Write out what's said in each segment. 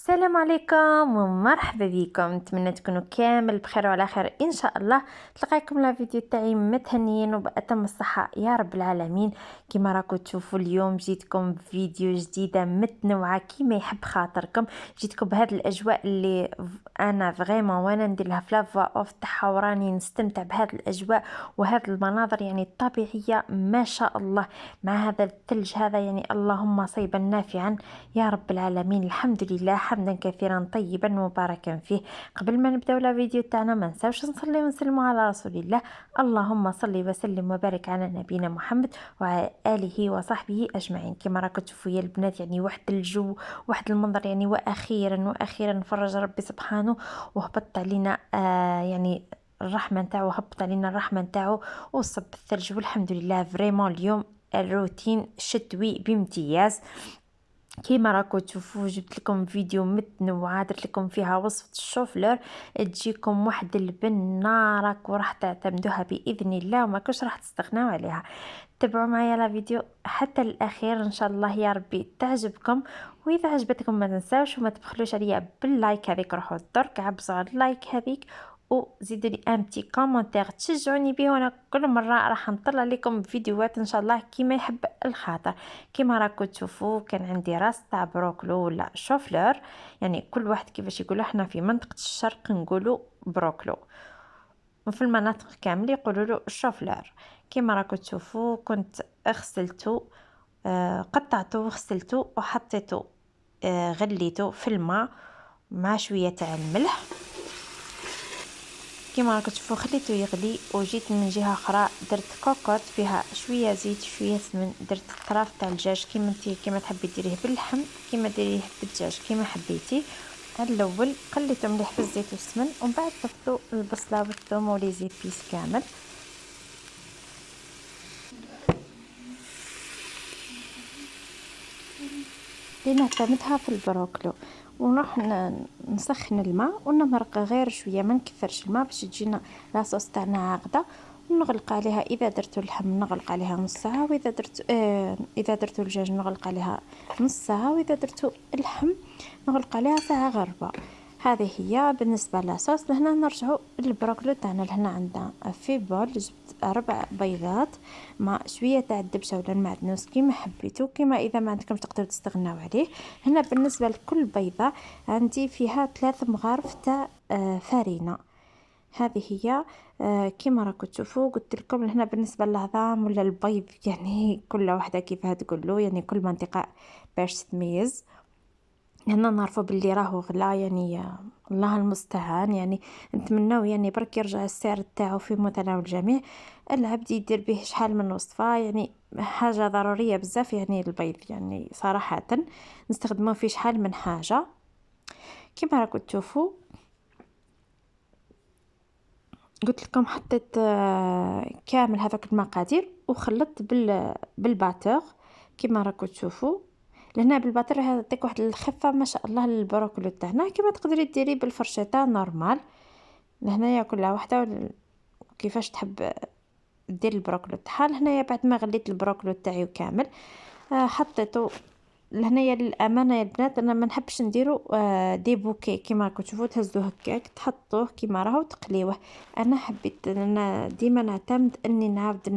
السلام عليكم ومرحبا بكم. نتمنى تكونوا كامل بخير وعلى خير ان شاء الله. تلقاكم لا فيديو تاعي متهنيين وبأتم الصحه يا رب العالمين. كما راكم تشوفوا اليوم جيتكم بفيديو جديده متنوعه كما يحب خاطركم. جيتكم بهذه الاجواء اللي انا فريمون وانا ندير لها فلافوا اوف تاعها وراني نستمتع بهذه الاجواء وهذه المناظر يعني الطبيعيه ما شاء الله، مع هذا الثلج هذا يعني اللهم صيبا نافعا يا رب العالمين. الحمد لله حمدا كثيرا طيبا مباركا فيه. قبل ما نبداو الفيديو تاعنا ما نساوش نصلي ونسلموا على رسول الله، اللهم صل وسلم وبارك على نبينا محمد وعلى اله وصحبه اجمعين. كما راكم تشوفوا يا البنات يعني واحد الجو واحد المنظر يعني واخيرا فرج ربي سبحانه وهبط علينا يعني الرحمه نتاعو، هبط علينا الرحمه نتاعو وصب الثلج والحمد لله. فريمون اليوم الروتين شتوي بامتياز. كيما راكم تشوفوا جبت لكم فيديو متنوعه درت لكم فيها وصفه الشوفلور، تجيكم واحد البنه راكم راح تعتمدوها باذن الله وما كوش راح تستغناو عليها. تابعوا معايا لا فيديو حتى الاخير ان شاء الله يا ربي تعجبكم. واذا عجبتكم ما تنساوش وما تبخلوش عليا باللايك هذيك، روحوا درك عبزوا على اللايك هذيك وزيدوا لي ان بتي كومونتير تشجعوني به، وانا كل مره راح نطلع لكم فيديوهات ان شاء الله كيما يحب الخاطر. كيما راكم تشوفوا كان عندي راس تاع بروكلو ولا شوفلور، يعني كل واحد كيفاش يقولوا، احنا في منطقه الشرق نقولوا بروكلو وفي المناطق كامل يقولوا له شوفلور. كيما راكم تشوفوا كنت غسلته قطعته وغسلته وحطيته غليته في الماء مع شويه تاع الملح. كيما راكم تشوفوا خليته يغلي وجيت من جهه اخرى درت كوكوط فيها شويه زيت شويه سمن، درت طراف تاع الدجاج كيما انت كيما تحبي ديريه باللحم كيما ديريه بالدجاج كيما حبيتي. الاول قليته مليح بالزيت والسمن ومن بعد ضفتو البصله والثوم ولي زيبيس كامل. لنعتمدها في البروكلو ونروح نسخن الماء ونمرق غير شويه ما نكثرش الماء باش تجينا لاصوص تاعنا عاقده. نغلق عليها اذا درتو اللحم نغلق عليها نص ساعه، واذا درت اذا درتو الدجاج نغلق عليها نص ساعه، واذا درتو اللحم نغلق عليها ساعه غربه. هذه هي بالنسبه لاصوص. لهنا نرجعوا للبروكلو تاعنا. لهنا عندنا في بول جبت 4 بيضات مع شويه تاع الدبشه ولا المعدنوس كيما حبيتو، كيما اذا ما عندكمش تقدروا تستغناو عليه. هنا بالنسبه لكل بيضه عندي فيها 3 مغارف تاع فرينه. هذه هي كيما راكم تشوفوا قلت لكم. هنا بالنسبه للعظام ولا البيض يعني كل واحده كيفاه تقولوا، يعني كل منطقه باش تميز. هنا نعرفوا باللي راهو غلا يعني الله المستعان. يعني نتمناو يعني برك يرجع السعر تاعو في متناول الجميع. العبد يدير به شحال من وصفه، يعني حاجه ضروريه بزاف. يعني البيض يعني صراحه نستخدموه في شحال من حاجه. كما راكم تشوفوا قلت لكم حطيت كامل هذاك المقادير وخلطت بالباتور كما راكم تشوفوا. لهنا بالباتور يعطيك واحد الخفه ما شاء الله للبروكلي تاعنا. كما تقدري ديري بالفرشيطه نورمال. لهنايا كل واحده كيفاش تحب دير البروكلي تاعها. لهنايا بعد ما غليت البروكلي تاعي كامل حطيته. لهنايا للامانه يا البنات انا ما نحبش نديرو دي بوكي كيما راكم تشوفوا تهزوه هكاك تحطوه كيما راهو تقليوه. انا حبيت انا ديما نعتمد اني نعاود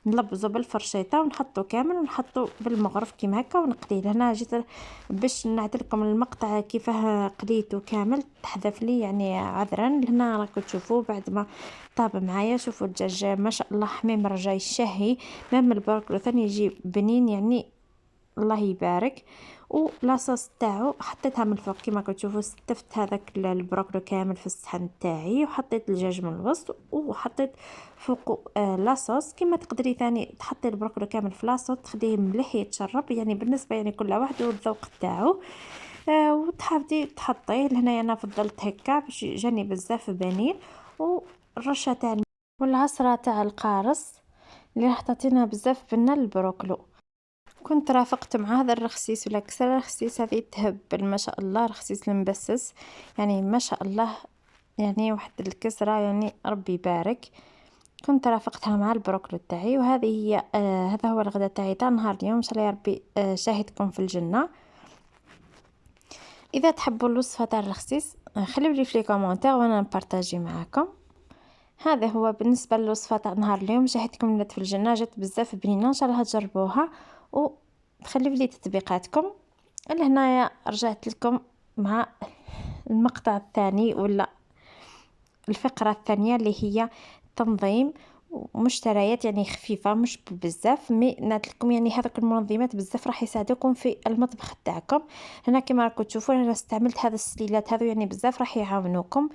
نلبزو بالفرشيطه ونحطو كامل ونحطو بالمغرف كيما هكا ونقليه. هنا جيت باش نعطيلكم المقطع كيفاه قليته كامل تحذف لي يعني عذرا. هنا راكم تشوفوا بعد ما طاب معايا شوفوا الدجاج ما شاء الله حميم رجاي شهي. مام البروكلو ثاني يجي بنين يعني الله يبارك. ولاصوص تاعو حطيتها من الفوق كما كتشوفوا. ستفت هذاك البروكلو كامل في الصحن تاعي وحطيت الدجاج من الوسط وحطيت فوق لاصوص. كما تقدري ثاني تحطي البروكلو كامل في لاصوص تخليه مليح يتشرب، يعني بالنسبه يعني كل واحد والذوق تاعو. وتحبدي تحطيه. لهنا انا فضلت هكا باش جاني بزاف بنين. والرشه تاع والعصره تاع القارص اللي راح تعطينا بزاف بنا البروكلو. كنت رافقت مع هذا الرخسيس ولا كسر الرخسيس هذه تهبل ما شاء الله. رخسيس المبسس يعني ما شاء الله، يعني واحد الكسرة يعني ربي يبارك. كنت رافقتها مع البروكلو تاعي. وهذه هي هذا هو الغداء تاعي تاع نهار اليوم ان شاء الله يا ربي شاهدكم في الجنة. اذا تحبوا الوصفه تاع الرخصيص خليو لي في لي كومونتير وانا نبارطاجي معاكم. هذا هو بالنسبه للوصفه تاع نهار اليوم. جهدتكم ولات في الجنه، جات بزاف بنينه، ان شاء الله تجربوها وخليو لي تطبيقاتكم. لهنايا رجعت لكم مع المقطع الثاني ولا الفقرة الثانية اللي هي تنظيم ومشتريات يعني خفيفة مش بزاف، مي نعطيكم يعني هذوك المنظمات بزاف راح يساعدوكم في المطبخ تاعكم. هنا كما راكم تشوفوا انا استعملت هذا السليلات هذو يعني بزاف راح يعاونوكم.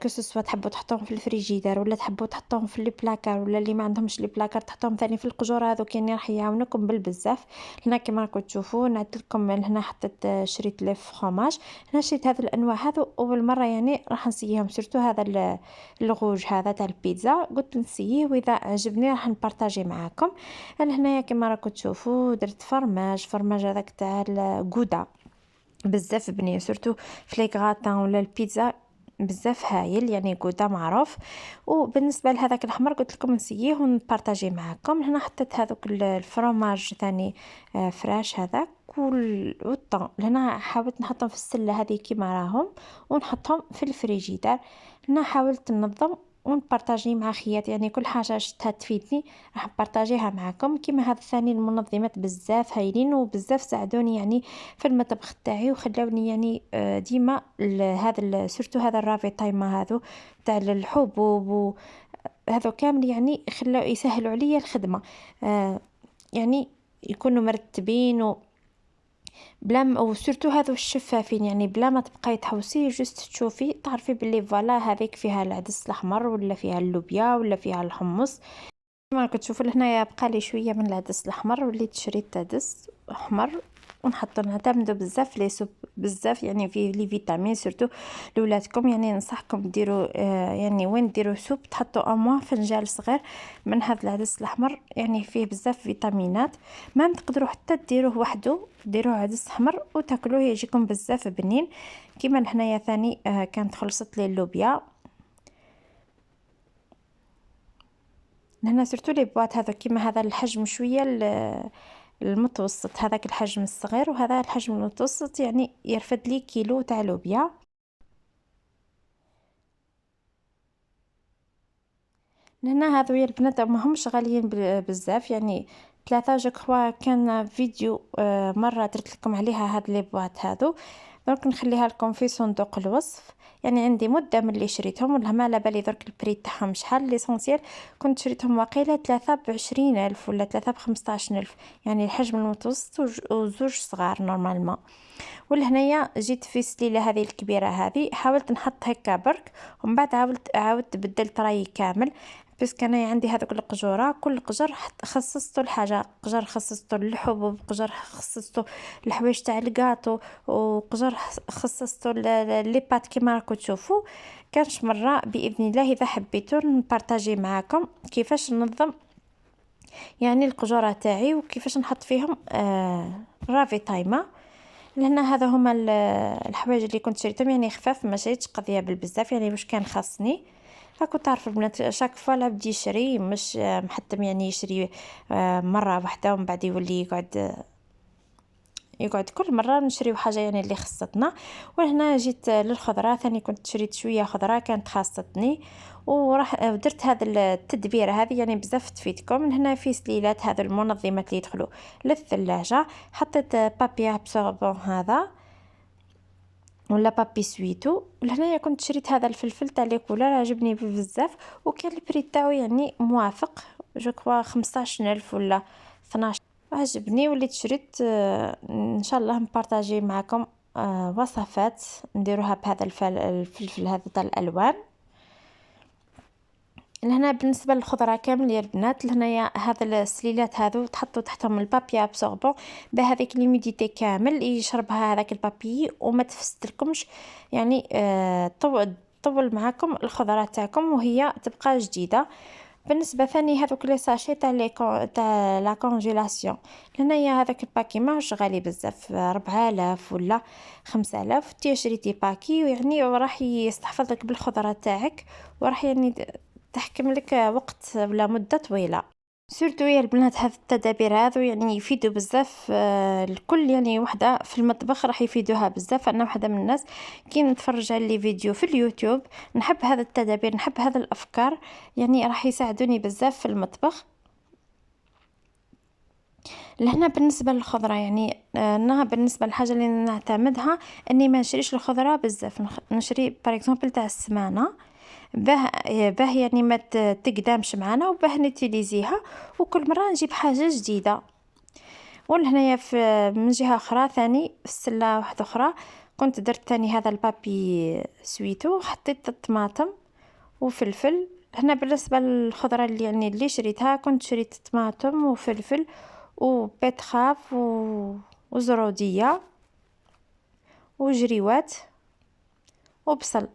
كسوا تحبوا تحطوهم في الفريجيدار ولا تحبوا تحطوهم في لي بلاكار، ولا اللي ما عندهمش لي بلاكار تحطوهم ثاني في القجور. هذوك يعني راح يعاونوكم بالبزاف. هنا كما راكم تشوفوا نعدلكم هنا حطيت شريط لي فرomاج. هنا شريت هذه الانواع هذو اول مره يعني راح نسيهم، سورتو هذا الغوج هذا تاع البيتزا قلت نسيه واذا عجبني راح نبارطاجي معاكم. انا هنايا كما راكم تشوفوا درت فرماج هذاك تاع الغودا بزاف بنين، سورتو في لي غراتان ولا البيتزا بزاف هايل يعني غودا معروف. وبالنسبه لهذاك الاحمر قلت لكم نسيه ونبارطاجي معكم. هنا حطيت هذوك الفرomاج ثاني فراش هذاك والطون. هنا حاولت نحطهم في السله هذه كيما راهم ونحطهم في الفريجيدار. هنا حاولت ننظم ونبارطاجي مع خيات، يعني كل حاجه شفتها تفيدني راح نبارطاجيها معكم. كيما هذا الثاني المنظمات بزاف هايلين وبزاف ساعدوني يعني في المطبخ تاعي وخلاوني يعني ديما هذا سورتو هذا الرافي تايما هذو تاع الحبوب وهذو كامل يعني خلاو يسهلوا عليا الخدمه. يعني يكونوا مرتبين بلا وسورتو هذو الشفافين، يعني بلا ما تبقاي تحوسي جست تشوفي تعرفي باللي فوالا هذيك فيها العدس الاحمر ولا فيها اللوبيا ولا فيها الحمص. كما راكم تشوفوا لهنايا بقى لي شويه من العدس الاحمر، وليت شريت عدس احمر ونحطو نعتمدوا بزاف لي سوب بزاف يعني فيه لي فيتامين سورتو لولادكم. يعني ننصحكم ديروا يعني وين ديروا سوب تحطوا اموا فنجان صغير من هذا العدس الاحمر، يعني فيه بزاف فيتامينات. ما تقدروا حتى ديروه وحده، ديروه عدس احمر وتاكلوه يجيكم بزاف بنين. كيما هنايا ثاني كانت خلصت لي اللوبيا. هنا سورتو لي بواط هذا كيما هذا الحجم شويه المتوسط، هذاك الحجم الصغير وهذا الحجم المتوسط، يعني يرفد لي كيلو تاع لوبيا. لهنا هذو يا البنات ماهمش غاليين بزاف، يعني 3 جو كخوا. كان فيديو مره درت لكم عليها هاد لي بواط هذو، درك نخليها لكم في صندوق الوصف. يعني عندي مده من اللي شريتهم ولا ما على بالي درك البري تاعهم شحال. ليسونسيال كنت شريتهم واقيلا 3 ب20,000 ولا 3 ب15,000، يعني الحجم المتوسط وزوج صغار نورمالمون. ولهنايا جيت في السليله هذه الكبيره هذه حاولت نحط هكا برك، ومن بعد عاودت بدلت رايي كامل. بس كان عندي هذوك القجوره، كل قجر خصصته لحاجه. قجر خصصته للحبوب، قجر خصصته الحوايج تاع الكاطو، وقجر خصصته لي بات كيما راكم تشوفوا. كانش مره باذن الله اذا حبيتوا نبارطاجي معاكم كيفاش ننظم يعني القجوره تاعي وكيفاش نحط فيهم رافي تايما. لهنا هذا هما الحوايج اللي كنت شريتهم، يعني خفاف ما شريتش قضيه بالبزاف يعني واش كان خاصني. راكم تعرفوا البنات شاك فوا العبد يشري مش محتم يعني يشري مره واحده ومن بعد يولي يقعد كل مره نشريو حاجه يعني اللي خصتنا. وهنا جيت للخضره ثاني كنت شريت شويه خضره كانت خاصتني وراح درت هذا التدبيره هذه يعني بزاف تفيدكم. من هنا في سليلات هذا المنظمات اللي يدخلوا للثلاجه، حطيت بابي ابسوربون هذا ولا بابي سويتو. لهنايا كنت شريت هذا الفلفل تاع لي كولار عجبني بزاف وكان البري تاعو يعني موافق جو كوا 15,000 ولا 12 عجبني. وليت شريت ان شاء الله نبارطاجي معكم وصفات نديروها بهذا الفلفل هذا تاع الالوان. لهنا بالنسبه للخضره كامل يا البنات، لهنايا هذا السليلات هذو تحطوا تحتهم البابي ابسوربون بهذيك ليميديتي كامل يشربها هذاك البابي وما تفسدلكمش، يعني طول معاكم الخضره تاعكم وهي تبقى جديده. بالنسبه ثاني هذوك لي ساشي تاع لا كونجيلاسيون، هنايا هذاك الباكي ماهوش غالي بزاف 4000 ولا 5000 تي شريتي باكي، ويعني راح يستحفظ لك بالخضره تاعك وراح يعني تحكم لك وقت ولا مده طويله. سورتو يا البنات، هاد التدابير هذو يعني يفيدوا بزاف. الكل يعني وحده في المطبخ راح يفيدوها بزاف. انا وحده من الناس كي نتفرج على لي فيديو في اليوتيوب نحب هذا التدابير، نحب هذا الافكار، يعني راح يساعدوني بزاف في المطبخ. لهنا بالنسبه للخضره يعني انها بالنسبه للحاجه اللي نعتمدها اني ما نشريش الخضره بزاف، نشري بار اكزومبل تاع السمانه باه يعني ما تقدامش معنا وباه نتيليزيها، وكل مره نجيب حاجه جديده. ولهنايا في من جهه اخرى ثاني في السله واحده اخرى كنت درت ثاني هذا البابي سويتو، حطيت الطماطم وفلفل. هنا بالنسبه للخضره اللي يعني اللي شريتها كنت شريت طماطم وفلفل وبيتخاف وزروديه وجريوات وبصل.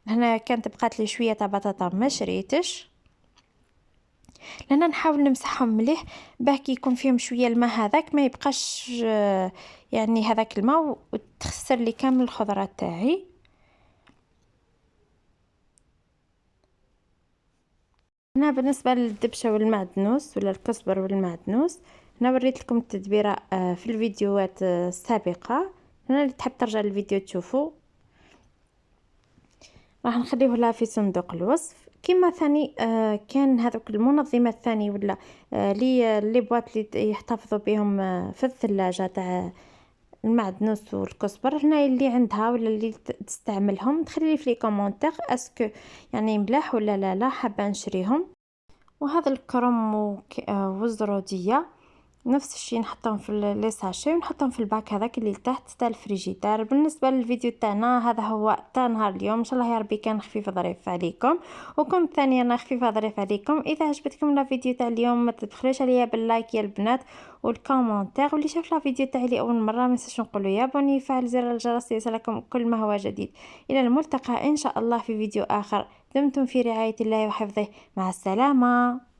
هنا كانت بقات لي شويه تاع بطاطا ما شريتش، لأن نحاول نمسحهم مليح باه كي يكون فيهم شويه الماء هذاك ما يبقاش يعني هذاك الماء وتخسر لي كامل الخضره تاعي. هنا بالنسبه للدبشه والمعدنوس ولا الكزبر والمعدنوس، هنا وريت لكم التدبيره في الفيديوهات السابقه. هنا اللي تحب ترجع للفيديو تشوفوا، راح نخليه لها في صندوق الوصف. كما ثاني كان هذوك المنظمات ثاني ولا لي بواط اللي يحتفظوا بهم في الثلاجه تاع المعدنوس والكزبر. هنا اللي عندها ولا اللي تستعملهم تخلي لي في لي كومونتير اسكو يعني ملاح ولا لا حابه نشريهم. وهذا الكرم والزروديه نفس الشيء نحطهم في لي ساشي ونحطهم في الباك هذاك اللي تحت تاع الفريجيدار. بالنسبه للفيديو تاعنا هذا هو تاع نهار اليوم، ان شاء الله يا ربي كان خفيف ظريف عليكم وكم ثاني انا خفيفه ظريف عليكم. اذا عجبتكم الفيديو تاع اليوم ما تبخلوش عليا باللايك يا البنات والكومونتير، واللي شاف الفيديو تاعي لاول مره ما ينساش نقولوا يا بوني فعل زر الجرس ليصلكم كل ما هو جديد. الى الملتقى ان شاء الله في فيديو اخر. دمتم في رعايه الله وحفظه، مع السلامه.